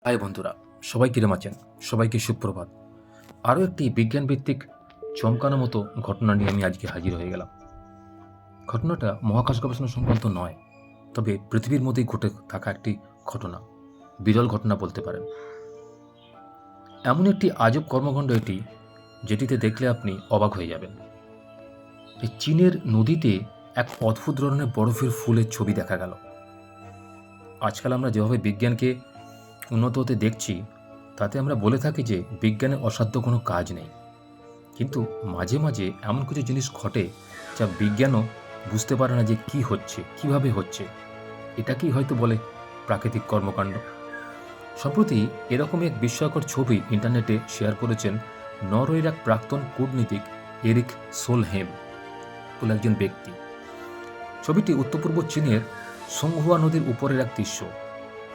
High বন্ধুরা, সবাই কিরম আছেন? সবাইকে সুপ্রভাত। আরও একটি বিজ্ঞানভিত্তিক চমকানো মতো ঘটনা নিয়ে আমি আজকে হাজির হয়ে গেলাম। ঘটনাটা মহাকাশ গবেষণা সংক্রান্ত নয়, তবে পৃথিবীর মধ্যেই ঘটে থাকা একটি ঘটনা, বিরল ঘটনা বলতে পারেন। এমন একটি আজব কর্মকাণ্ড এটি, যেটিতে দেখলে আপনি অবাক হয়ে যাবেন। এই চীনের নদীতে এক অদ্ভুত ধরনের বরফের ফুলের ছবি দেখা গেল। আজকাল আমরা যেভাবে বিজ্ঞানকে উন্নত হতে দেখছি, তাতে আমরা বলে থাকি যে বিজ্ঞানে অসাধ্য কোনো কাজ নেই। কিন্তু মাঝে মাঝে এমন কিছু জিনিস ঘটে যা বিজ্ঞানও বুঝতে পারে না যে কি হচ্ছে, কিভাবে হচ্ছে। এটাকেই হয়তো বলে প্রাকৃতিক কর্মকাণ্ড। সম্প্রতি এরকম এক বিস্ময়কর ছবি ইন্টারনেটে শেয়ার করেছেন নরওয়ের এক প্রাক্তন কূটনীতিক এরিক সোলহেম বলে একজন ব্যক্তি। ছবিটি উত্তর পূর্ব চীনের সংহুয়া নদীর উপরের এক দৃশ্য,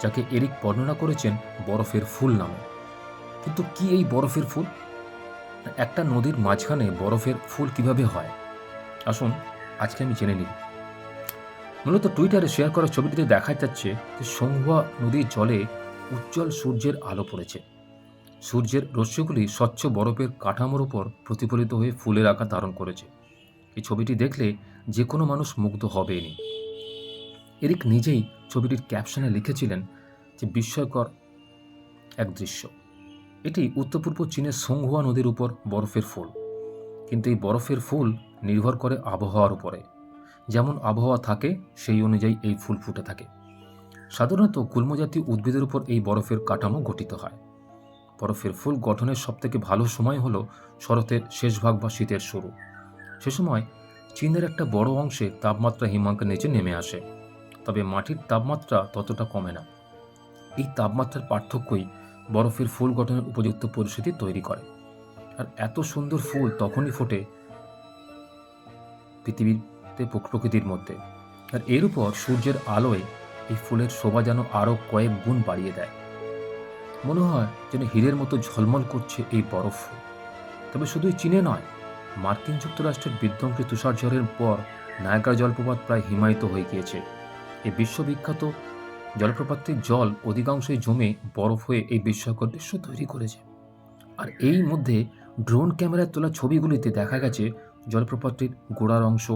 যাকে এরিক বর্ণনা করেছেন বরফের ফুল নামে। কিন্তু কি এই বরফের ফুল? একটা নদীর মাঝখানে বরফের ফুল কিভাবে হয়, আসুন আজকে আমি জেনে নিই। মূলত টুইটারে শেয়ার করা ছবিটিতে দেখা যাচ্ছে যে সংহুয়া নদীর জলে উজ্জ্বল সূর্যের আলো পড়েছে। সূর্যের রশ্মিগুলি স্বচ্ছ বরফের কাঠামোর উপর প্রতিফলিত হয়ে ফুলের আকার ধারণ করেছে। এই ছবিটি দেখলে যে কোনো মানুষ মুগ্ধ হবেই। এরিক নিজেই ছবিটির ক্যাপশনে লিখেছিলেন যে বিস্ময়কর এক দৃশ্য। এটি উত্তর পূর্ব চীনের সংহুয়া নদীর উপর বরফের ফুল। কিন্তু এই বরফের ফুল নির্ভর করে আবহাওয়ার উপরে। যেমন আবহাওয়া থাকে সেই অনুযায়ী এই ফুল ফুটে থাকে। সাধারণত গুল্মজাতীয় উদ্ভিদের উপর এই বরফের কাঠামো গঠিত হয়। বরফের ফুল গঠনের সবথেকে ভালো সময় হলো শরতের শেষ ভাগ বা শীতের শুরু। সে সময় চীনের একটা বড় অংশে তাপমাত্রা হিমাঙ্কের নিচে নেমে আসে, তবে মাটির তাপমাত্রা ততটা কমে না। এই তাপমাত্রার পার্থক্যই বরফের ফুল গঠনের উপযুক্ত পরিস্থিতি তৈরি করে। আর এত সুন্দর ফুল তখনই ফোটে পৃথিবীতে প্রকৃতির মধ্যে। আর এর উপর সূর্যের আলোয় এই ফুলের শোভা যেন আরও কয়েক গুণ বাড়িয়ে দেয়। মনে হয় যেন হীরের মতো ঝলমল করছে এই বরফ ফুল। তবে শুধুই চীনে নয়, মার্কিন যুক্তরাষ্ট্রের বিধ্বংসী তুষারঝড়ের পর নায়াগ্রা জলপ্রপাত প্রায় হিমায়িত হয়ে গিয়েছে। এই বিশ্ববিখ্যাত জলপ্রপাতটির জল অধিকাংশই জমে বরফ হয়ে এই বিস্ময়কর দৃশ্য তৈরি করেছে। আর এই মধ্যে ড্রোন ক্যামেরায় তোলা ছবিগুলিতে দেখা গেছে জলপ্রপাতটির গোড়ার অংশ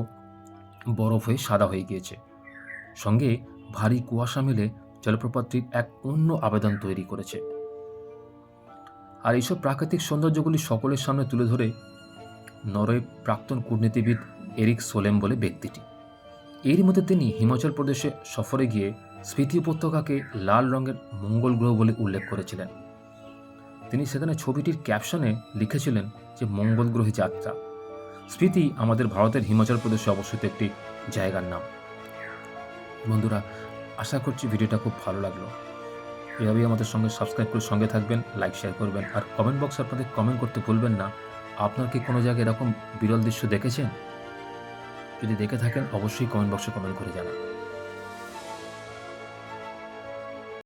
বরফ হয়ে সাদা হয়ে গিয়েছে। সঙ্গে ভারী কুয়াশা মিলে জলপ্রপাতটির এক অন্য আবেদন তৈরি করেছে। আর এইসব প্রাকৃতিক সৌন্দর্যগুলি সকলের সামনে তুলে ধরে নরওয়ের প্রাক্তন কূটনীতিবিদ এরিক সোলেম বলে ব্যক্তিটি। এরই মধ্যে তিনি হিমাচল প্রদেশে সফরে গিয়ে স্পিতি উপত্যকাকে লাল রঙের মঙ্গল গ্রহ বলে উল্লেখ করেছিলেন। তিনি সেখানে ছবিটির ক্যাপশনে লিখেছিলেন যে মঙ্গল গ্রহে যাত্রা। স্পিতি আমাদের ভারতের হিমাচল প্রদেশে অবস্থিত একটি জায়গার নাম। বন্ধুরা, আশা করছি ভিডিওটা খুব ভালো লাগলো। এভাবেই আমাদের সঙ্গে সাবস্ক্রাইব করে সঙ্গে থাকবেন, লাইক শেয়ার করবেন, আর কমেন্ট বক্সে আপনাদের কমেন্ট করতে ভুলবেন না। আপনার কি কোনো জায়গায় এরকম বিরল দৃশ্য দেখেছেন? যদি দেখে থাকেন অবশ্যই কমেন্ট বক্সে কমেন্ট করে জানান।